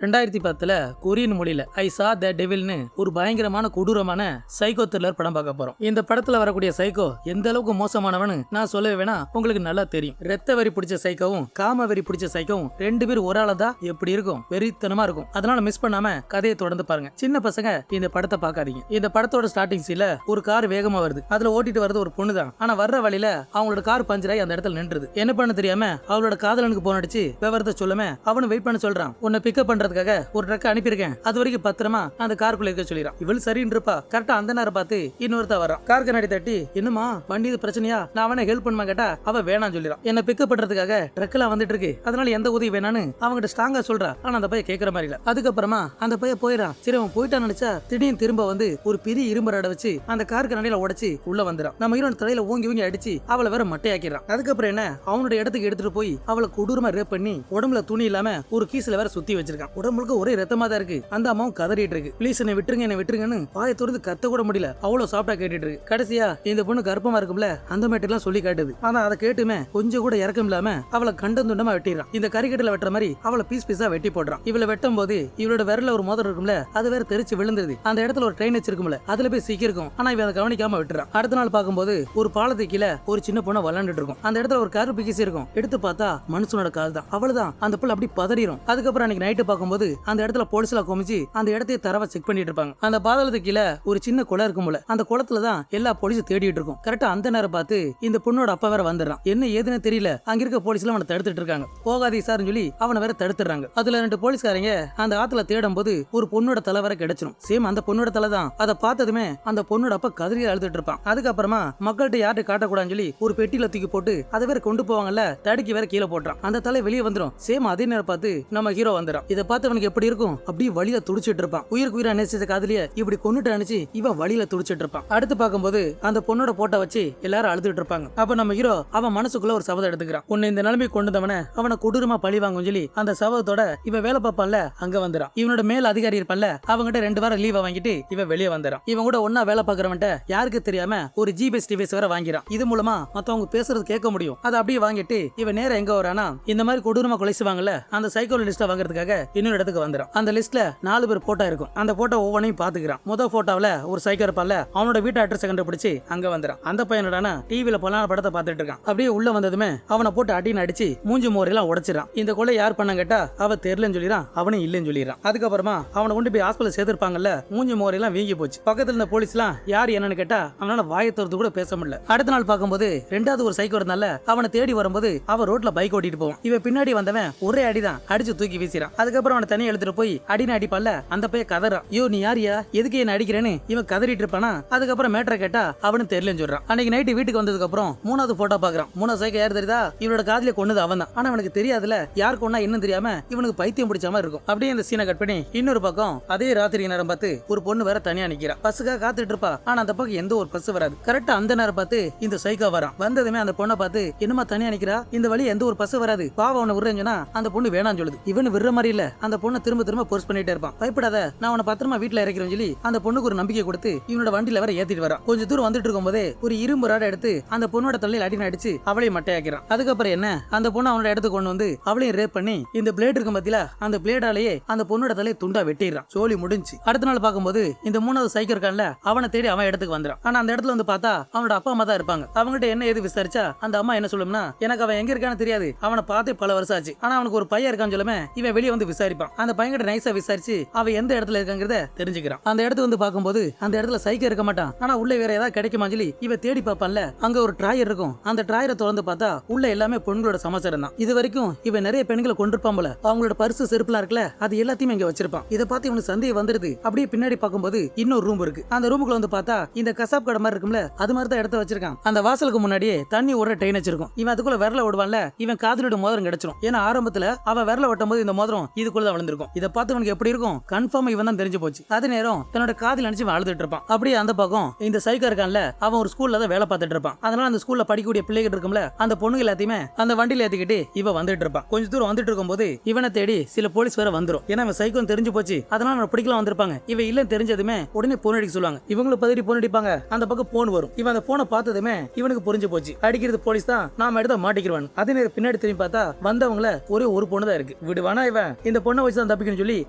2010 Korean மொழியில ஐ சா த டெவில்னு ஒரு பயங்கரமான கொடூரமான சைக்கோ த்ரில்லர் படம் பார்க்க போறோம். இந்த படத்துல வரக்கூடிய சைக்கோ எந்த அளவுக்கு மோசமானவனு நான் சொல்லவே வேணா, உங்களுக்கு நல்லா தெரியும். ரத்த வரி பிடிச்ச சைக்கோவும் காம வரி பிடிச்ச சைக்கோவும் ரெண்டு பேரும் ஒரு ஆளா தான் எப்படி இருக்கும், வெறித்தனமா இருக்கும். அதனால மிஸ் பண்ணாம கதையை தொடர்ந்து பாருங்க. சின்ன பசங்க இந்த படத்தை பார்க்காதீங்க. இந்த படத்தோட ஸ்டார்டிங் சீன்ல ஒரு கார் வேகமா வருது. அதுல ஓட்டிட்டு வருது ஒரு பொண்ணு தான். ஆனா வர்ற வழியில அவங்களோட கார் பஞ்சராய் அந்த இடத்துல நின்றுது. என்ன பண்ண தெரியாம அவளோட காதலனுக்கு போன் அடிச்சு விவரத்தை சொல்லாம அவனு வெயிட் பண்ண சொல்றான். உன்னை பிக்கப் பண்றதுக்காக ஒரு ட்ரக் அனுப்பியிருக்கேன், அது வரைக்கும் பத்திரமா அந்த காருக்குள்ள இருக்க சொல்லிடுறான். இவள் சரின்னு இருப்பா. கரெக்டா அந்த நேரம் பார்த்து இன்னொருத்த வரான். கார் கண்ணாடி தட்டி, என்னமா வண்டி இது பிரச்சனையா, நான் அவனை ஹெல்ப் பண்ணுமா கேட்டா அவ வேணாம் சொல்லிடுறான். என்ன பிக்கப் பண்றதுக்காக ட்ரக்ல வந்துட்டு இருக்கு, அதனால எந்த உதவி வேணான்னு அவங்கிட்ட ஸ்ட்ராங்கா சொல்றா. ஆனா அந்த பையன் கேட்கற மாதிரி இல்ல. அதுக்கப்புறமா அந்த பையன் போயிடான். சரி அவன் போயிட்டான்னு நினைச்சா திடீர்னு திரும்ப வந்து ஒரு பெரிய இரும்பு ராட வச்சு அந்த காருக்கு நடையில உடைச்சு உள்ள வந்துறான். நம்ம ஹீரோன் தலையில ஓங்கி ஓங்கி அடிச்சு அவளை வேற மட்டையாக்கிறான். அதுக்கப்புறம் என்ன, அவனோட இடத்துக்கு எடுத்துட்டு போய் அவளை கொடூரமா ரேப் பண்ணி உடம்புல துணி இல்லாம ஒரு கீஸ்ல வேற சுத்தி வச்சிருக்கான். உடம்புக்கு ஒரே ரத்தமா தான் இருக்கு. அந்த அம்மாவும் கதறிட்டு இருக்கு. ப்ளீஸ் என்ன விட்டுருங்க, என்ன விட்டுருங்கன்னு வாயை திறந்து கத்த கூட முடியல. அவ்வளவு சாப்பிட்டா கேட்டுட்டு இருக்கு. கடைசியா இந்த பொண்ணு கர்ப்பமா இருக்கும்ல, அந்த மேட்டெல்லாம் சொல்லி காட்டுது. ஆனா அதை கேட்டுமே கொஞ்சம் கூட இறக்கம் இல்லாம அவளை கண்டம் துண்டமா வெட்டிடுறான். இந்த கறிக்கட்டில வெட்டுற மாதிரி அவளை பீஸ் பீஸா வெட்டி போடுறான். இவளை வெட்டும் போது இவளோட விரல ஒரு மோதிரம் இருக்கும்ல, அது வேற தெரிச்சு விழுந்துருது. அந்த இடத்துல ஒரு ட்ரெயின் வச்சிருக்கும்ல, அதுல போய் சிக்கிருக்கும். ஆனா இவன் அதை கவனிக்காம விட்டுறான். அடுத்த நாள் பார்க்கும்போது ஒரு பாலத்துக்கு கீழே ஒரு சின்ன பொண்ணை விளையாண்டுட்டு இருக்கும். அந்த இடத்துல ஒரு கருப்பு கீசி இருக்கும். எடுத்து பார்த்தா மனுஷனோட கால் தான். அவ்வளவுதான், அந்த புள்ள அப்படி பதறிடும். அதுக்கப்புறம் அன்னைக்கு நைட்டு பார்க்கும்போது அந்த இடத்துல போலீஸ்ல குமிச்சு அந்த இடத்தையே தரவா செக் பண்ணிட்டு இருப்பாங்க. அந்த பாதாளத்துக்கு கீழே ஒரு சின்ன குளம் இருக்கும்ல, அந்த குளத்துல தான் எல்லா போலீஸும் தேடிட்டு இருக்கும். கரெக்டா அந்த நேரம் பார்த்து இந்த பொண்ணோட அப்பா வேற வந்துடுறான். என்ன ஏதுன்னு தெரியல. அங்க இருக்க போலீஸ்ல அவனை தடுத்துட்டு இருக்காங்க. போகாதே சார்னு சொல்லி அவனை வேற தடுத்துறாங்க. அதுல 2 போலீஸ்காரங்க அந்த ஆத்துல தேடும் போது ஒரு பொண்ணோட தலை வேற கிடைச்சிடும். சேம் அந்த பொண்ணோட தலை தான். அதை பார்த்ததுமே அந்த பொண்ணோட அப்பா கதறி அழுதுட்டு இருப்பான். அதுக்கப்புறமா மக்கள்கிட்ட யார்கிட்ட காட்டக்கூடாதுன்னு சொல்லி ஒரு பெட்டியில தூக்கி போட்டு அதை வேற கொண்டு போவாங்கல்ல, தடுக்கி வேற கீழே போட்டுறான். அந்த தலை வெளியே வந்துடும். சேம் அதே நேரம் பார்த்து நம்ம ஹீரோ வந்துடும். இதை பார்த்து அவனுக்கு எப்படி இருக்கும், அப்படியே வழியில துடிச்சிட்டு இருப்பான். உயிருக்கு உயிரை நேசிச்ச காதலிய இப்படி கொண்டுட்டு அனுப்பிச்சு இவன் வழியில துடிச்சிட்டு இருப்பான். அடுத்து பார்க்கும்போது அந்த பொண்ணோட போட்டோ வச்சு எல்லாரும் அழுதுட்டு இருப்பாங்க. அப்ப நம்ம ஹீரோ அவன் மனசுக்குள்ள ஒரு சபதம் எடுத்துக்கிறான். உன்னை இந்த நிலைமை கொண்டுதவன அவனை கொடூரமா பழி வாங்கும் சொல்லி அந்த சபதத்தோட இவன் வேலை பார்ப்பான்ல அங்க வந்துறான். இவனோட மேல் அதிகாரி இருப்பான்ல, அவங்கிட்ட 2 வாரம் லீவ் வாங்கிட்டு இவன் வெளியே வந்துறான். இவன் கூட ஒன்னா வேலை பார்க்கறவன்ட்ட யாருக்கு தெரியாம ஒரு ஜிபிஎஸ் டிவைஸ் வேற வாங்கிறான். இது மூலமா மத்தவங்க பேசுறது கேட்க முடியும். அதை அப்படியே வாங்கிட்டு இவன் நேரம் எங்க வரானா, இந்த மாதிரி கொடூரமா கொலை செய்வாங்கல்ல அந்த சைக்கோ லிஸ்ட வாங்குறதுக்காக இன்னொரு இடத்துக்கு வந்துறான். அந்த லிஸ்ட்ல 4 பேர் போட்டோ இருக்கும். அந்த போட்டோ ஒவ்வொன்றையும் பாத்துக்கிறான். முதல் போட்டோவில் ஒரு சைக்கோ இருப்பான்ல, அவனோட வீட்டு அட்ரஸ் கண்டுபிடிச்சு அங்க வந்துறான். அந்த பையனோட டிவில பலான படத்தை பார்த்துட்டு இருக்கான். அப்படியே உள்ள வந்ததுமே அவனை போட்டு அடின்னு அடிச்சு மூஞ்சி மோரெல்லாம் உடைச்சிடான். இந்த கொலை யார் பண்ண கேட்டா அவ தெரியலன்னு சொல்லிடான். அவனும் இல்லைன்னு சொல்லிடுறான். அதுக்கப்புறமா அவனை கொண்டு போய் ஹாஸ்பிட்டல் சேர்த்திருப்பாங்கல்ல, மூஞ்சி மோரெல்லாம் வீங்கி போச்சு. பக்கத்துல இருந்த போலீஸ் எல்லாம் யார் என்னன்னு கேட்டா அவனால வாயை திறந்து கூட பேச முடியல. அடுத்த நாள் பார்க்கும்போது 2வது ஒரு சைக்கோ இருந்தால அவனை தேடி வரும்போது அவன் ரோட்ல பைக் ஓட்டிட்டு போவான். இவன் பின்னாடி வந்தவன் ஒரே அடிதான் அடிச்சு தூக்கி வீசிறான். அதுக்கப்புறம் அவனை தனியா எடுத்துட்டு போய் அடின்னு அடிப்பான்ல, அந்த பையன் கதறான். ஐயோ நீ யாரியா, எதுக்கு என்ன அடிக்கிறேன்னு இவன் கதறிட்டு இருப்பானா. அதுக்கப்புறம் மேட்டரை கேட்டா அவனு தெரியலன்னு சொல்றான். அன்னைக்கு நைட்டு வீட்டுக்கு வந்ததுக்கு அப்புறம் 3வது போட்டோ பாக்குறான். 3வது சைக்கோ யார் தெரியுதா, இவனோட காதலிய கொன்னது அவன் தான். ஆனா அவனுக்கு தெரியாதுல யார் கொன்னா இன்னும் தெரியாம இவனுக்கு பைத்தியம் பிடிச்ச மாதிரி இருக்கும். அப்படியே இந்த சீனை கட் பண்ணி இன்னொரு பக்கம் அதே ராத்திரி நேரம் பார்த்து ஒரு பொண்ணு வேற தனியா நிக்கிறா. பஸ்ஸுக்காக காத்துட்டு இருப்பா. ஆனா அந்த பக்கம் எந்த ஒரு பஸ் வராது. கரெக்டா அந்த நேரம் பார்த்து இந்த சைக்கோ வரான். வந்ததுமே அந்த பொண்ணை பார்த்து என்னமா தனியா நிக்கிறா, இந்த வழி எந்த ஒரு பஸ் வராது, பாவம் அவனை விடுறேன்னா அந்த பொண்ணு வேணான்னு சொல்லுது. இவனு விடுற மாதிரி இல்ல. அந்த பொண்ணை திரும்ப திரும்ப போர்ஸ் பண்ணிட்டே இருப்பான். பயப்படாத, நான் உன்னை பத்திரமா வீட்டுல இறக்கிறேன்னு சொல்லி அந்த பொண்ணுக்கு ஒரு நம்பிக்கை கொடுத்து இவனோட வண்டியில வேற ஏத்திட்டு வரான். கொஞ்சம் தூரம் வந்துட்டு இருக்கும் போதே ஒரு இரும்பு ராட எடுத்து அந்த பொண்ணோட தலையில அடின்னு அடிச்சு அவளையும் மட்டையாக்கிறான். அதுக்கப்புறம் என்ன, அந்த பொண்ணு அவனோட இடத்துக்கு கொண்டு வந்து அவளையும் ரேப் பண்ணி இந்த பிளேட் இருக்கும் பத்தில அந்த பிளேடாலேயே அந்த பொண்ணோட தலையை துண்டா வெட்டிடுறான். சோலி முடிஞ்சு. அடுத்த நாள் பார்க்கும்போது இந்த 3வது சைக்கோ இருக்கான்ல, அவனை தேடி அவன் இடத்துக்கு வந்துறான். ஆனா அந்த இடத்துல வந்து பார்த்தா அவனோட அப்பா அம்மா தான் இருப்பாங்க. அவங்ககிட்ட என்ன ஏது விசாரிச்சா அந்த அம்மா என்ன சொல்லும்னா, எனக்கு அவன் எங்க இருக்கான்னு தெரியாது, அவனை பார்த்தே பல வருஷம் ஆச்சு, ஆனா அவனுக்கு ஒரு பையன் இருக்கான்னு சொல்லுமே. இவன் வெளியே வந்து விசாரிப்பான். அந்த பையன்கிட்ட நைஸா விசாரிச்சு அவன் எந்த இடத்துல இருக்காங்கிறத தெரிஞ்சுக்கிறான். அந்த இடத்துக்கு வந்து பார்க்கும்போது அந்த இடத்துல சைக்கோ இருக்க மாட்டான். ஆனா உள்ள வேற ஏதாவது கிடைக்குமா சொல்லி இவன் தேடி பார்ப்பான்ல, அங்க ஒரு டிராயர் இருக்கும். அந்த டிராயரை திறந்து பார்த்தா உள்ள எல்லாமே பெண்களோட சமாச்சாரம் தான். இது வரைக்கும் இவன் நிறைய பெண்களை கொண்டிருப்பான் போல. அவங்களோட பரிசு செருப்புலாம் இருக்குல்ல, அது எல்லாத்தையும் இங்க வச்சிருப்பான். இதை பார்த்து இவனுக்கு சந்தேகம் வந்துருது. அப்படியே பின்னாடி பார்க்கும்போது இன்னொரு ரூம் இருக்கு. அந்த ரூமுக்குள்ள வந்து பார்த்தா இந்த கசாப் கடை மாதிரி இருக்கும்ல, அது மாதிரி தான் இடத்த வச்சிருக்கான். அந்த வாசலுக்கு முன்னாடியே தண்ணி ஓடுற ட்ரெயின் வச்சிருக்கும். இவன் அதுக்குள்ள விரல ஓடுவான்ல, இவன் காதலோட மோதிரம் கிடைச்சிடும். ஏன்னா ஆரம்பத்துல அவன் விரல ஓட்டும் போது இந்த மோதிரம் இதுக்குள்ள தான் விழுந்திருக்கும். இதை பார்த்து இவனுக்கு எப்படி இருக்கும், கன்ஃபார்ம் இவன் தான் தெரிஞ்சு போச்சு. அதே நேரம் தன்னோட காதல் நினைச்சு அழுதுட்டு இருப்பான். அப்படியே அந்த பக்கம் இந்த சைக்கோ இருக்கான்ல, அவன் ஒரு ஸ்கூல்ல தான் வேலை பார்த்துட்டு இருப்பான். அதனால அந்த ஸ்கூல்ல படிக்கக்கூடிய பிள்ளைகள் இருக்கும்ல, அந்த பொண்ணுங்க எல்லாத்தையுமே அந்த வண்டியில ஏத்திக்கிட்டு இவன் வந்துட்டு இருப்பான். கொஞ்ச தூரம் வந்துட்டு இருக்கும்போது இவனை தேடி சில போலீஸ் வேற வந்துரும். ஏன்னா இவன் சைக்கோ தெரிஞ்சு போச்சு. அதனால அவனை பிடிக்கலாம் வந்திருப்பாங்க. இவன் இல்ல தெரிஞ்சதுமே உடனே போன் அடிக்க சொல்லுவாங்க. இவங்களும் பதறி போன் அடிப்பாங்க. அந்த பக்கம் போன் வரும். இவன் அந்த போனை பார்த்ததுமே இவனுக்கு புரிஞ்சு போச்சு, அடிக்கிறது போலீஸ் தான், நாம எடுத்த மாட்டிக்கிறவன். அதே நேரம் பின்னாடி திரும்பி பார்த்தா வந்தவங்கள ஒரே ஒரு பொண்ணு தான் இருக்கு. விடுவானா இவன்? இந்த பொண்ணு பொண்ணை வச்சு தான் தப்பிக்கணும்னு சொல்லி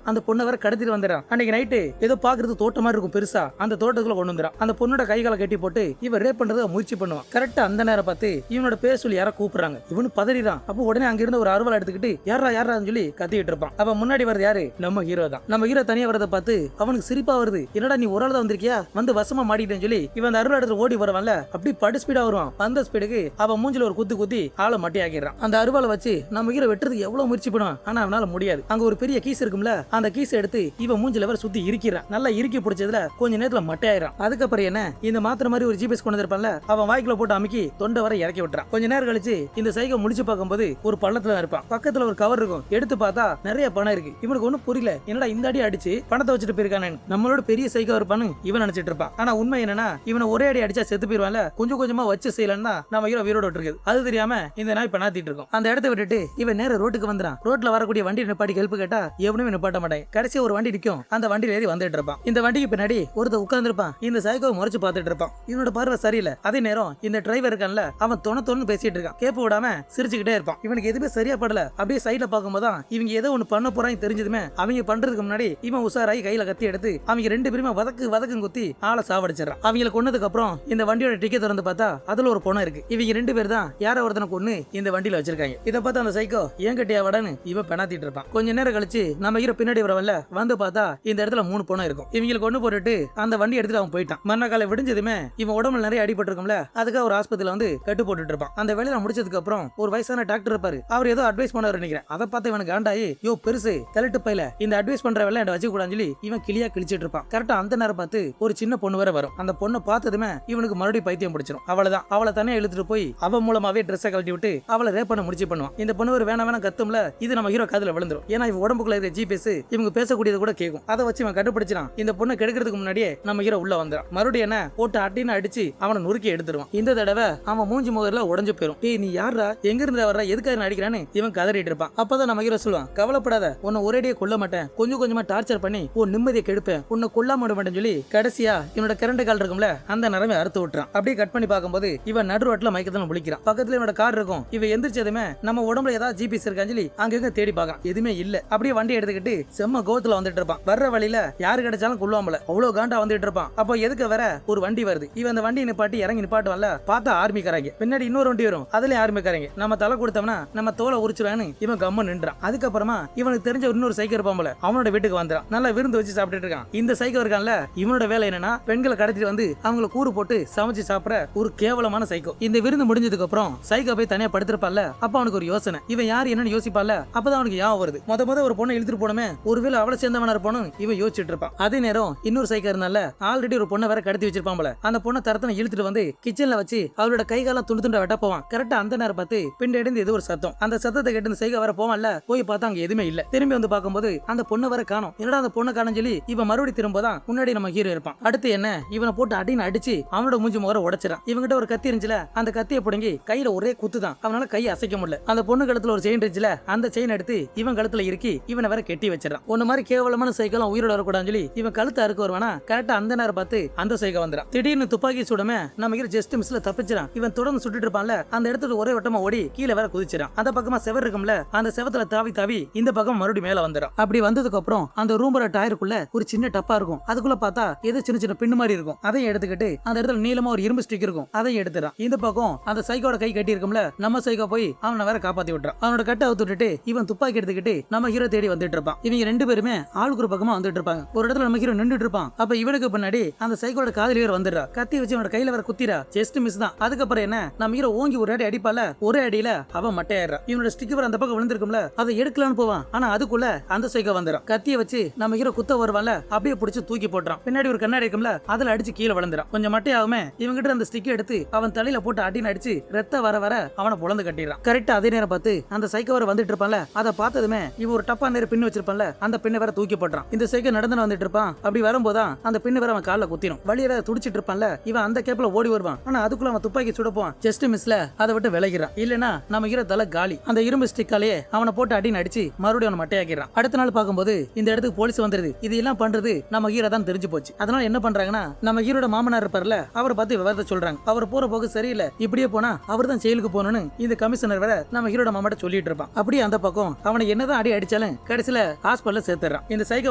அந்த பொண்ணை வேற கடத்திட்டு வந்துடுறான். அன்னைக்கு நைட்டு ஏதோ பாக்குறது தோட்டம் மாதிரி இருக்கும் பெருசா, அந்த தோட்டத்துக்குள்ள கொண்டு வந்துறான். அந்த பொண்ணோட கைகால கட்டி போட்டு இவன் ரேப் பண்றத முயற்சி பண்ணுவான். கரெக்டா அந்த நேரம் பார்த்து இவனோட பேர் சொல்லி யாரோ கூப்பிடுறாங்க. இவனு பதறிறான். அப்போ உடனே அங்க இருந்து ஒரு அருவாள் எடுத்துக்கிட்டு யாரான்னு சொல்லி கத்திட்டு இருப்பான். அப்ப முன்னாடி வரது யாரு? நம்ம ஹீரோ தான். நம்ம ஹீரோ தனியா வரதை பார்த்து அவனுக்கு சிரிப்பா வருது. என்னடா நீ ஒரு ஆள் தான் வந்திருக்கியா, வந்து வசமா மாட்டிட்டேன்னு சொல்லி இவன் அந்த அருவாள் எடுத்து ஓடி வரவான்ல, அப்படி படு ஸ்பீடா வருவான். அந்த ஸ்பீடுக்கு அவன் மூஞ்சில ஒரு குத்தி ஆளை மட்டி ஆக்கிடுறான். அந்த அருவாளை வச்சு நம்ம ஹீரோ வெட்டுறதுக்கு எவ்வளவு முயற்சி பண்ணுவான், ஆனா அவனால முடியாது. அங்க ஒரு பெரிய கீஸ் இருக்கும்ல, அந்த கீஸ் எடுத்து இவன் மூஞ்சில வர சுத்தி இருக்கிறான். நல்லா இறுக்கி பிடிச்சதுல கொஞ்ச நேரத்துல மட்டையாயிரான். அதுக்கப்புறம் என்ன, இந்த மாத்திர மாதிரி ஒரு ஜிபிஎஸ் கொண்டு வந்திருப்பான்ல, அவன் வாய்க்குள்ள போட்டு அமுக்கி தொண்டை வர இறக்கி விட்டுறான். கொஞ்ச நேரம் கழிச்சு இந்த சைக்கோ முடிச்சு பார்க்கும்போது ஒரு பள்ளத்துல இருப்பான். பக்கத்துல ஒரு கவர் இருக்கும். எடுத்து பார்த்தா நிறைய பணம் இருக்கு. இவனுக்கு ஒன்னும் புரியல, என்னடா இந்த அடி அடிச்சு பணத்தை வச்சுட்டு போயிருக்கானு. நம்மளோட பெரிய சைக்கோ இருப்பான்னு இவன் நினைச்சிட்டு இருப்பான். ஆனா உண்மை என்னன்னா, இவனை ஒரே அடி அடிச்சா செத்து போயிருவான்ல, கொஞ்சம் கொஞ்சமா வச்சு செய்யலன்னா நம்ம ஹீரோ வீரோட இருக்குது. அது தெரியாம இந்த நாய் பண்ணாத்திட்டு இருக்கும். அந்த இடத்த விட்டுட்டு இவன் நேர ரோட்டுக்கு வந்துறான். ரோட்ல வரக்கூடிய வண்டி நிப்பாட்டி ஹெல்ப் கேட்டா எவனுமே நிப்பாட்ட மாட்டாங்க. கடைசி ஒரு வண்டி நிக்கும். அந்த வண்டியில ஏறி வந்துட்டு இருப்பான். இந்த வண்டிக்கு பின்னாடி ஒருத்த உட்கார்ந்து இருப்பான். இந்த சைக்கோ முறைச்சு பார்த்துட்டு இருப்பான். இவனோட பார்வை சரியில்லை. அதே நேரம் இந்த டிரைவர் இருக்கான்ல, அவன் தொண்ணு பேசிட்டு இருக்கான். கேப்பு விடாம சிரிச்சுக்கிட்டே இருப்பான். இவனுக்கு எதுவுமே சரியா படல. அப்படியே சைட்ல பார்க்கும்போது இவங்க ஏதோ ஒண்ணு பண்ண போறாங்க தெரிஞ்சதுமே அவங்க பண்றதுக்கு முன்னாடி இவன் உசாராய் கையில கத்தி எடுத்து அவங்க ரெண்டு பேருமே வதக்கு குத்தி ஆளை சாவடிச்சிடறான். அவங்களை கொன்னதுக்கு அப்புறம் இந்த வண்டியோட டிக்கெட் திறந்து பார்த்தா அதுல ஒரு பொண்ணு இருக்கு. இவங்க ரெண்டு பேர் தான் யார ஒருத்தனை கொன்னு இந்த வண்டியில வச்சிருக்காங்க. இதை பார்த்து அந்த சைக்கோ ஏன் கட்டியா வடன்னு இவன் பெணாத்திட்டு இருப்பான். கொஞ்ச நேரம் கழிச்சு நம்ம ஹீரோ பின்னாடி வரவல்ல, வந்து பார்த்தா இந்த இடத்துல 3 பொண்ணு இருக்கும். இவங்களுக்கு கொண்டு போட்டுட்டு அந்த வண்டி எடுத்துட்டு அவன் போயிட்டான். மறுநாள் விடிஞ்சதுமே இவன் உடம்புல நிறைய அடிபட்டு இருக்கும்ல, அதுக்காக ஒரு ஆஸ்பத்திரியில வந்து கட்டு போட்டுட்டு இருப்பான். அந்த வேலையில முடிச்சதுக்கு அப்புறம் ஒரு வயசான டாக்டர் இருப்பாரு. அவர் ஏதோ அட்வைஸ் பண்ணாரு நினைக்கிறேன். அதை பார்த்து இவனுக்கு காண்டாயி, யோ பெருசு தள்ளிட்டு பையில இந்த அட்வைஸ் பண்ற வேலை என்ன வச்சு கூடாதுன்னு சொல்லி இவன் கிளியா கிழிச்சிட்டு இருப்பான். கரெக்டா அந்த நேரம் பார்த்து ஒரு சின்ன பொண்ணு வேற வரும். அந்த பொண்ணை பார்த்ததுமே இவனுக்கு மறுபடியும் பைத்தியம் பிடிச்சிடும். அவ்வளவுதான், அவளை தனியா இழுத்துட்டு போய் அவன் மூலமாவே ட்ரெஸ்ஸை கழட்டி விட்டு அவளை ரேப் பண்ண முடிச்சு பண்ணுவான். இந்த பொண்ணு ஒரு வேணா கத்தும்ல, இது நம்ம ஹீரோ காதுல விழுந்துரும். ஏன்னா இவன் உடம்புக்குள்ள இருக்க ஜிபிஎஸ் இவங்க பேசக்கூடியது கூட கேட்கும். அதை வச்சு இவன் கண்டுபிடிச்சான். இந்த பொண்ணை கெடுக்கிறதுக்கு முன்னாடியே நம்ம ஹீரோ உள்ள வந்துடும். மறுபடியும் என்ன போட்டு அட்டின்னு அடிச்சு அவனை நுறுக்கி எடுத்துருவான். இந்த தடவை அவன் மூஞ்சி முகர்ல உடஞ்சு போயிடும். டேய் நீ யாரா, எங்க இருந்து வர்ற, எதுக்காக அடிக்கிறான்னு இவன் கதறிட்டு இருப்பான். அப்பதான் நம்ம ஹீரோ சொல்லுவான், கவலைப்படாத, உன்னை ஒரேடியே கொல்ல மாட்டேன், கொஞ்சம் கொஞ்சமா டார்ச்சர் பண்ணி உன் நிம்மதியை கெடுப்பேன், உன்னை கொல்லாம விட மாட்டேன்னு சொல்லி கடைசியா இவனோட கரண்ட் கால் இருக்கும்ல, அந்த நரம்பை அறுத்து விட்டுறான். அப்படியே கட் பண்ணி பார்க்கும்போது இவன் நடு ரோட்ல மயக்கத்துல முழிக்கிறான். பக்கத்துல இவனோட கார் இருக்கும். இவன் எந்திரிச்சதுமே நம்ம உடம்புல ஏதாவது ஜிபிஎஸ் இருக்கான்னு சொல்லி அங்க தேடி பார்க்கலாம். எதுவுமே இல்ல. அப்படியே வண்டி எடுத்துக்கிட்டு செம்ம கோவத்துல வந்துட்டு இருப்பான். வர்ற வழியில யாரு கிடைச்சாலும் கொள்வாமல, அவ்வளவு காண்டா வந்துட்டு இருப்பான். அப்போ எதுக்கு வர ஒரு வண்டி வருது. இவன் அந்த வண்டி நிப்பாட்டி இறங்கி நிப்பாட்டுவான்ல, பார்த்தா ஆர்மிக்காரங்க. பின்னாடி இன்னொரு வண்டி வரும், அதுல ஆர்மிக்காரங்க. நம்ம தலை கொடுத்தோம்னா நம்ம தோலை உரிச்சுவான்னு இவன் கம்ம நின்றான். அதுக்கப்புறமா இவனுக்கு தெரிஞ்ச இன்னொரு சைக்கோ இருப்பான்ல, அவனோட வீட்டுக்கு வந்துறான். நல்லா விருந்து வச்சு சாப்பிட்டுட்டு இருக்கான். இந்த சைக்கோ இருக்கான்ல, இவனோட வேலை என்னன்னா பெண்களை கடத்திட்டு வந்து அவங்களை கூறு போட்டு சமைச்சு சாப்பிட ஒரு கேவலமான சைக்கோ. இந்த விருந்து முடிஞ்சதுக்கு அப்புறம் சைக்கோ போய் தனியா படுத்திருப்பான்ல, அப்ப அவனுக்கு ஒரு யோசனை. இவன் யாரு என்னன்னு யோசிப்பான்ல, அப்பதான் அவனுக்கு ஞாபகம் வருது. முத ஒரு பொண்ணை இழுத்துட்டு போனமே, ஒருவேளை அவளை சேர்ந்தவனா இருப்பானு இவன் யோசிச்சுட்டு இருப்பான். அதே நேரம் இன்னொரு சைக்கோ இருந்தால ஆல்ரெடி ஒரு பொண்ணை வேற கடத்தி வச்சிருப்பான் போல. அந்த பொண்ணை தரத்தனை இழுத்துட்டு வந்து கிச்சன்ல வச்சு அவளோட கை காலம் துண்டு வெட்ட போவான். கரெக்டா அந்த நேரம் பார்த்து பின்னாடி ஏதோ ஒரு சத்தம். அந்த சத்தத்தை கேட்டு சைக்கோ வர போவான்ல, போய் பார்த்தா அங்க எதுவுமே இல்ல. திரும்பி வந்து பார்க்கும்போது அந்த பொண்ணை வர காணோம். என்னடா அந்த பொண்ணை காணோம் சொல்லி இவன் மறுபடியும் திரும்பதான் முன்னாடி நம்ம ஹீரோ இருப்பான். அடுத்து என்ன, இவனை போட்டு அடின்னு அடிச்சு அவனோட மூஞ்சி முகர உடைச்சிடான். இவங்கிட்ட ஒரு கத்தி இருந்துச்சுல, அந்த கத்தியை புடுங்கி கையில ஒரே குத்துதான். அவனால கையை அசைக்க முடியல. அந்த பொண்ணு கழுத்துல ஒரு செயின் இருந்துச்சுல, அந்த செயின் எடுத்து இவன் கழுத்துல இறுக்கி இவனை வேற கெட்டி வச்சிடறான். ஒன்னு மாதிரி கேவலமான சைக்கிளும் உயிரோட வரக்கூடாதுன்னு சொல்லி இவன் கழுத்து அறுக்க வருவானா, கரெக்டா அந்த நேரம் பார்த்து அந்த சைக்கோ வந்துடும். திடீர்னு துப்பாக்கி சுடமே நம்ம ஹீரோ ஜஸ்ட் மிஸ்ல தப்பிச்சிடான். இவன் தொடர்ந்து சுட்டுட்டு இருப்பான்ல, அந்த இடத்துல ஒரே வட்டமா ஓடி கீழே வேற குதிச்சிடான். அந்த பக்கமா செவர் இருக்கும்ல, அந்த செவத்துல தாவி இந்த பக்கம் மறுபடியும் மேல வந்துடும். அப்படி வந்ததுக்கு அப்புறம் அந்த ரூமோட டயருக்குள்ள ஒரு சின்ன டப்பா இருக்கும். அதுக்குள்ள பார்த்தா ஏதோ சின்ன பின்னு மாதிரி இருக்கும். அதையும் எடுத்துக்கிட்டு அந்த இடத்துல நீளமா ஒரு இரும்பு ஸ்டிக் இருக்கும், அதையும் எடுத்துறான். இந்த பக்கம் அந்த சைக்கோட கை கட்டி இருக்கும்ல, நம்ம சைக்கோ போய் அவனை வேற காப்பாத்தி விட்டுறான். அவனோட கட்டை அவுத்துட்டு இவன் துப்பாக்கி எடுத்துக்கிட்டு நம்ம ஹீரோ தேடி வந்துட்டு இருப்பான். இவங்க ரெண்டு பேருமே ஆளுக்கு ஒரு பக்கமா வந்துட்டு இருப்பாங்க. ஒரு இடத்துல நம்ம ஹீரோ நின்றுட்டு இருப்பான். அப்ப இவனுக்கு பின்னாடி அந்த சைக்கோட காதலி வேற வந்துடுறா. கத்தி வச்சு அவனோட கையில வேற குத்திரா. ஜஸ்ட் மிஸ் தான். அதுக்கப்புறம் என்ன, நம்ம ஹீரோ ஓங்கி ஒரு அடி அடிப்பால, ஒரே அடியில அவன் மட்டையாயிரா. இவனோட ஸ்டிக் வேற அந்த பக்கம் விழுந்திருக்கும்ல, அதை எடுக்கலான்னு போவான். ஆனா அதுக்குள்ள அந்த சைக்கோ வந்துடும். கத்தியை வச்சு நம்ம ஹீரோ குத்த வருவான்ல, அப்படியே பிடிச்சு தூக்கி போட்டுறான். பின்னாடி ஒரு கண்ணாடி இருக்கும்ல, அதுல அடிச்சு கீழே விழுந்துறான். கொஞ்சம் மட்டையாகுமே இவங்கிட்ட அந்த ஸ்டிக் எடுத்து அவன் தலையில போட்டு அடின்னு அடிச்சு ரத்த வர அவனை புலந்து கட்டிடுறான். கரெக்டா அதே நேரம் பார்த்து அந்த சைக்கோ வர வந்துட்டு இருப்பான்ல, அதை பார்த்ததுமே இவன் ஒரு டப்பா நேரம் பின்னு வச்சிருப்பான்ல, அந்த பின்ன வேற தூக்கி போட்டுறான். இந்த சைக்கோ நடந்து வந்துட்டு இருப்பான். அப்படி வரும்போதான் அந்த பின்ன வேற அவன் காலில் குத்திடும். வழியில துடிச்சிட்டு இருப்பான்ல, இவன் அந்த கேப்ல ஓடி வருவான். ஆனா அதுக்குள்ள அவன் துப்பாக்கி சுடப்போம். ஜஸ்ட் மிஸ்ல அதை விட்டு விலகிறான். இல்லனா நம்ம ஹீரோ தலை காலி. அந்த இரும்பு ஸ்டிக்காலேயே அவனை போட்டு அடின்னு அடிச்சு மறுபடியும் அவனை மட்டையாக்கிறான். அடுத்த நாள் பார்க்கும்போது இந்த இடத்துக்கு போலீஸ் வந்துருது. இது எல்லாம் பண்றது நம்ம ஹீரோ தான் தெரிஞ்சு போச்சு. அதனால என்ன பண்றாங்கன்னா, நம்ம ஹீரோட மாமனார் இருப்பார்ல, அவரை பார்த்து விவரத்தை சொல்றாங்க. அவர் போற போக்கு சரியில்லை, இப்படியே போனா அவர் தான் ஜெயிலுக்கு போகணும்னு இந்த கமிஷனர் வேற நம்ம ஹீரோட மாமாட்ட சொல்லிட்டு இருப்பான். அப்படியே அந்த பக்கம் அவனை என்னதான் அடி அடிச்சா பிடிச்சாலும் கடைசியில ஹாஸ்பிட்டல்ல சேர்த்துறான். இந்த சைக்கோ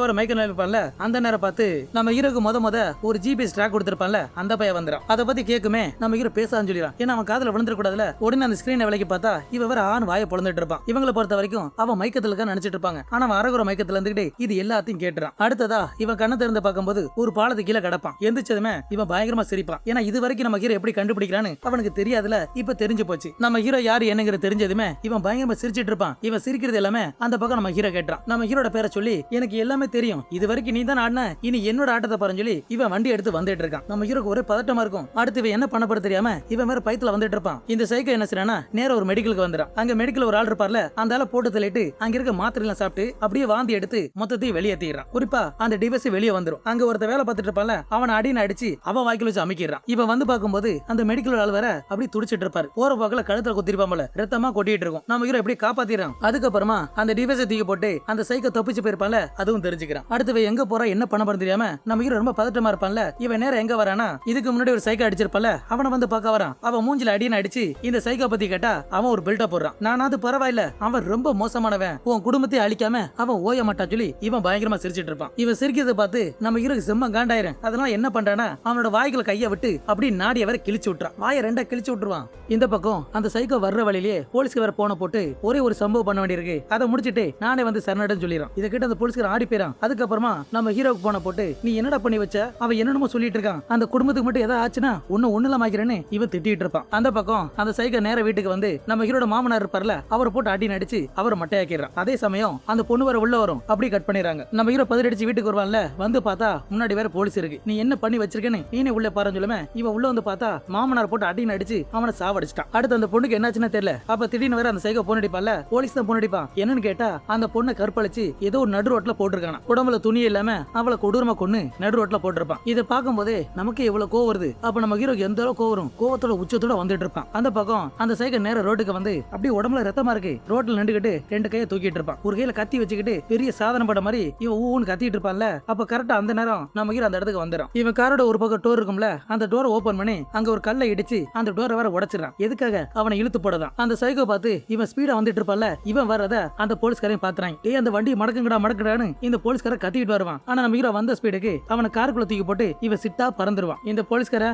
வர மைக்கேல் இருப்பான்ல, அந்த நேரம் பார்த்து நம்ம ஹீரோக்கு முத ஒரு ஜிபிஎஸ் ட்ராக் கொடுத்திருப்பான்ல, அந்த பையன் வந்துடும். அதை பத்தி கேக்குமே நம்ம ஹீரோ பேசான்னு சொல்லிடுறான். ஏன்னா அவன் காதுல விழுந்துட கூடாதுல. உடனே அந்த ஸ்கிரீனை விலைக்கு பார்த்தா இவ வேற ஆண் வாயை பொழந்துட்டு இருப்பான். இவங்களை பொறுத்த வரைக்கும் அவன் மைக்கத்துல நினைச்சிட்டு இருப்பாங்க. ஆனா அவன் அரகுற மைக்கத்துல இருந்துகிட்டு இது எல்லாத்தையும் கேட்டுறான். அடுத்ததா இவன் கண்ணை திறந்து பார்க்கும்போது ஒரு பாலத்து கீழே கிடப்பான். எந்திரிச்சதுமே இவன் பயங்கரமா சிரிப்பான். ஏன்னா இது வரைக்கும் நம்ம ஹீரோ எப்படி கண்டுபிடிக்கிறான்னு அவனுக்கு தெரியாதுல, இப்ப தெரிஞ்சு போச்சு. நம்ம ஹீரோ யாரு என்னங்கிற தெரிஞ்சதுமே இவன் பயங்கரமா சிரிச்சிட்டு இருப்பான். இவன் சிரிக்கிறது எல்லாமே அந்த பக்கம் நம்ம ஹீரோ கேட்டான். நம்ம ஹீரோட பேரை சொல்லி எனக்கு எல்லாமே தெரியும், இது வரைக்கும் நீ தான் ஆடின, இனி என்னோட ஆட்டத்தை பாருன்னு சொல்லி இவன் வண்டி எடுத்து வந்துட்டு இருக்கான். நம்ம ஹீரோக்கு ஒரே பதட்டமா இருக்கும். அடுத்து இவன் என்ன பண்ண போற தெரியாம இவன் வேற பயத்துல வந்துட்டு இருப்பான். இந்த சைக்கோ என்ன செய்யறானா நேரா ஒரு மெடிக்கலுக்கு வந்துறான். அங்க மெடிக்கல் ஒரு ஆள் இருப்பார்ல, அந்த ஆளை போட்டு தள்ளிட்டு அங்க இருக்க மாத்திரை எல்லாம் சாப்பிட்டு அப்படியே வாந்தி எடுத்து மொத்தத்தையும் வெளியேற்றிடுறான். குறிப்பா அந்த டிவைஸ் வெளியே வந்துரும். அங்க ஒருத்த வேலை பார்த்துட்டு இருப்பான்ல, அவனை அடின்னு அடிச்சு அவன் வாய்க்குள்ள வச்சு அமைக்கிறான். இவன் வந்து பார்க்கும்போது அந்த மெடிக்கல் ஆள் வேற அப்படி துடிச்சிட்டு இருப்பாரு. போற போக்குல கழுத்துல குத்திருப்பான் போல, ரத்தமா கொட்டிட்டு இருக்கும். நம்ம ஹீரோ எப்படி காப்பாத்திடுறான். அதுக்கப்புறமா அந்த டிவைஸை தூக்கி போட்டு அந்த சைக்கோ தப்பிச்சு போயிருப்பான்ல, அதுவும் தெரிஞ்சுக்கிறான். அடுத்து எங்க போறா என்ன பண்ண போறது தெரியாம நம்ம ஹீரோ ரொம்ப பதட்டமா இருப்பான்ல. இவன் நேரம் எங்க வரானா, இதுக்கு முன்னாடி ஒரு சைக்கோ அடிச்சிருப்பான்ல, அவனை வந்து பார்க்க வரான். அவன் மூஞ்சில அடின்னு அடிச்சு இந்த சைக்கோ பத்தி கேட்டா அவன் ஒரு பில்டப் போடுறான். நானாவது பரவாயில்ல, அவன் ரொம்ப மோசமானவன், உன் குடும்பத்தை அழிக்காம அவன் ஓய மாட்டா சொல்லி இவன் பயங்கரமா சிரிச்சிட்டு இருப்பான். இவன் சிரிக்கிறத பார்த்து நம்ம ஹீரோக்கு செம்ம காண்டாயிரும். அதனால என்ன பண்றானா அவனோட வாய்க்குள்ள கைய விட்டு அப்படி நாடிய வரை கிழிச்சு விட்டுறான். வாயை ரெண்டா கிழிச்சு விட்டுருவான். இந்த பக்கம் அந்த சைக்கோ வர்ற வழியிலேயே போலீஸ்க்கு வேற போன போட்டு ஒரே ஒரு சம்பவம் பண்ண வேண்டியிருக்கு. அதை முடிச்சிட்டு நானே வந்து சரணடைன்னு சொல்லிடுறான். இதை கிட்ட அந்த போலீஸ்கார ஆடி போயிறான். அதுக்கப்புறமா நம்ம ஹீரோக்கு போன போட்டு நீ என்னடா பண்ணி வச்ச, அவன் என்னென்னமோ சொல்லிட்டு இருக்கான், அந்த குடும்பத்துக்கு மட்டும் ஏதாவது ஆச்சுன்னா ஒண்ணுல மாக்கிறேன்னு இவன் திட்டிட்டு இருப்பான். அந்த பக்கம் அந்த சைக்கோ நேர வீட்டுக்கு வந்து நம்ம ஹீரோட மாமனார் இருப்பார்ல, அவரை போட்டு அடி நடிச்சு அவரை மட்டையாக்கிறான். அதே சமயம் அந்த பொண்ணு வர உள்ள வரும், அப்படி கட் பண்ணிடுறாங்க. நம்ம ஹீரோ பதிலடிச்சு வீட்டுக்கு வருவான்ல, வந்து பார்த்தா முன்னாடி வேற போலீஸ் இருக்கு. நீ என்ன பண்ணி வச்சிருக்கேன்னு நீனே உள்ள பாருன்னு சொல்லுமே, இவன் உள்ள வந்து பார்த்தா மாமனார் போட்டு அடி நடிச்சு அவனை சாவடிச்சிட்டான். அடுத்து அந்த பொண்ணுக்கு என்னாச்சுன்னு தெரியல. அப்ப திடீர்னு வேற அந்த சைக்கோ பொண்ணு அடிப்பான்ல, போலீஸ் தான் பொண்ணு அடிப்பான். என்னன்னு கேட்டா அந்த பொண்ணை கற்பழிச்சு ஏதோ ஒரு நடு ரோட்ல போட்டிருக்கான, உடம்புல துணி இல்லாம அவளை கொடூரமா கொன்னு நடு ரோட்ல போட்டிருப்பான். இதை பார்க்கும் போதே நமக்கு எவ்வளவு கோவம் வருது. அப்ப நம்ம ஹீரோக்கு எந்த அளவுக்கு கோவம், கோவத்தோட உச்சத்தோட வந்துட்டு இருப்பான். அந்த பக்கம் அந்த சைக்கோ நேர ரோட்டுக்கு வந்து அப்படியே உடம்புல ரத்தமா இருக்கு, ரோட்ல நின்றுகிட்டு ரெண்டு கையை தூக்கிட்டு இருப்பான். ஒரு கையில கத்தி வச்சுக்கிட்டு பெரிய சாதனை பட மாதிரி இவன் ஊன்னு கத்திட்டு இருப்பான்ல. அப்ப கரெக்டா அந்த நேரம் நம்ம ஹீரோ அந்த இடத்துக்கு வந்துடும். இவன் காரோட ஒரு பக்கம் டோர் இருக்கும்ல, அந்த டோரை ஓபன் பண்ணி அங்க ஒரு கல்லை இடிச்சு அந்த டோரை வேற உடைச்சிடறான். எதுக்காக அவனை இழுத்து போடதான். அந்த சைக்கோ பார்த்து இவன் ஸ்பீடா வந்துட்டு இருப்பான்ல, இவன் வரத அந்த போலீஸ்காரையும் பாத்துறான். ஏய் அந்த வண்டி மடக்குங்கடான்னு இந்த போலீஸ்கார கத்திட்டு வருவான். ஆனா நம்ம ஹீரோ வந்த ஸ்பீடுக்கு அவனை காருக்குள்ள தூக்கி போட்டு இவன் சிட்டா பறந்துருவான். இந்த போலீஸ்கார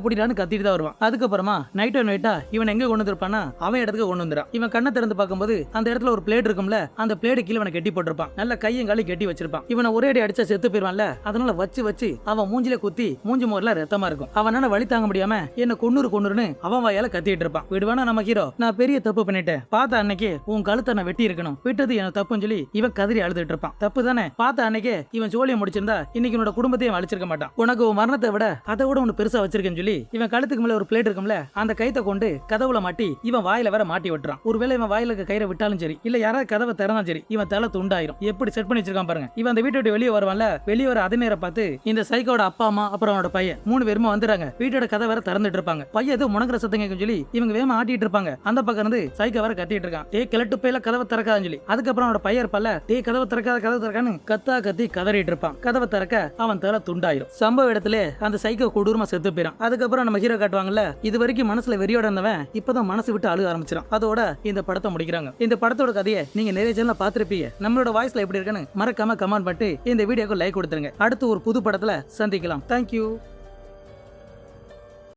புடிடான்னு கத்திட்டு தான் வருவான். அதுக்கப்புறமா நைட்டா இவன் எங்க கொண்டு வந்திருப்பானா அவன் இடத்துக்கு கொண்டு வந்துறான். இவன் கண்ணை திறந்து பார்க்கும்போது அந்த இடத்துல ஒரு பிளேட் இருக்கும்ல, அந்த பிளேடு கீழே அவனை கட்டி போட்டிருப்பான். நல்ல கையும் காலையும் கட்டி வச்சிருப்பான். இவனை ஒரே அடி அடிச்சா செத்து போயிருவான்ல, அதனால வச்சு அவன் மூஞ்சில குத்தி மூஞ்சி மோர்ல ரத்தமா இருக்கும். அவனால வலி தாங்க முடியாம என்ன கொன்னுருன்னு அவன் வாயால கத்திட்டு இருப்பான். விடுவானா நம்ம ஹீரோ, நான் பெரிய தப்பு பண்ணிட்டேன், பார்த்த அன்னைக்கு உன் கழுத்தை நான் வெட்டி இருக்கணும், விட்டது எனக்கு தப்புன்னு சொல்லி இவன் கதறி அழுதுட்டு இருப்பான். தப்பு தானே, பார்த்த அன்னைக்கு இவன் ஜோலியை முடிச்சிருந்தா இன்னைக்கு உன்னோட குடும்பத்தையும் அழிச்சிருக்க மாட்டான், உனக்கு உன் மரணத்தை விட அதை விட ஒன்னு பெருசா வச்சிருக்கேன்னு சொல்லி இவன் கழுத்துக்கு மேல ஒரு பிளேட் இருக்கும்ல, அந்த கைத்தை கொண்டு கதவுல மாட்டி இவன் வாயில வேற மாட்டி விட்டுறான். ஒருவேளை இவன் வாயில இருக்க கயிறை விட்டாலும் சரி, இல்ல யாராவது கதவை திறந்தாலும் சரி, இவன் தலை துண்டாயிரும். எப்படி செட் பண்ணி வச்சிருக்கான் பாருங்க. இவன் அந்த வீட்டை விட்டு வெளியே வருவான்ல, வெளியே வர அதே நேரம் பார்த்து இந்த சைக்கோட அப்பா அம்மா அப்புறம் அவனோட பையன் 3 பேருமே வந்துறாங்க. வீட்டோட கதை வேற திறந்துட்டு இருப்பாங்க. பையன் ஏதோ முணங்குற சத்தம் கேட்கும் சொல்லி இவங்க வேகமா ஆட்டிட்டு இருப்பாங்க. அந்த பக்கம் இருந்து சைக்கோ வேற கத்திட்டு இருக்கான், டே கிளட்டு பையில கதவை திறக்காதுன்னு சொல்லி. அதுக்கப்புறம் அவனோட பையன் இருப்பால, டே கதவை திறக்கான்னு கத்தி கதறிட்டு இருப்பான். கதவை திறக்க அவன் தலை துண்டாயிரும். சம்பவ இடத்துல அந்த சைக்கோ கொடூரமா செத்து போயிடும். அதுக்கப்புறம் நம்ம ஹீரோ காட்டுவாங்கல்ல, இது வரைக்கும் மனசுல வெறியோட இருந்தவன் இப்பதான் மனசு விட்டு அழுக ஆரம்பிச்சிடும். அதோட இந்த படத்தை முடிக்கிறாங்க. இந்த படத்தோட கதையை நீங்க நிறைய சேனல்ல பாத்திருப்பீங்க. நம்மளோட வாய்ஸ்ல எப்படி இருக்குன்னு மறக்காம கமெண்ட் பண்ணிட்டு இந்த வீடியோக்கு லைக் கொடுத்துருங்க. அடுத்து ஒரு புது படத்துல சந்திக்கலாம். தேங்க்யூ.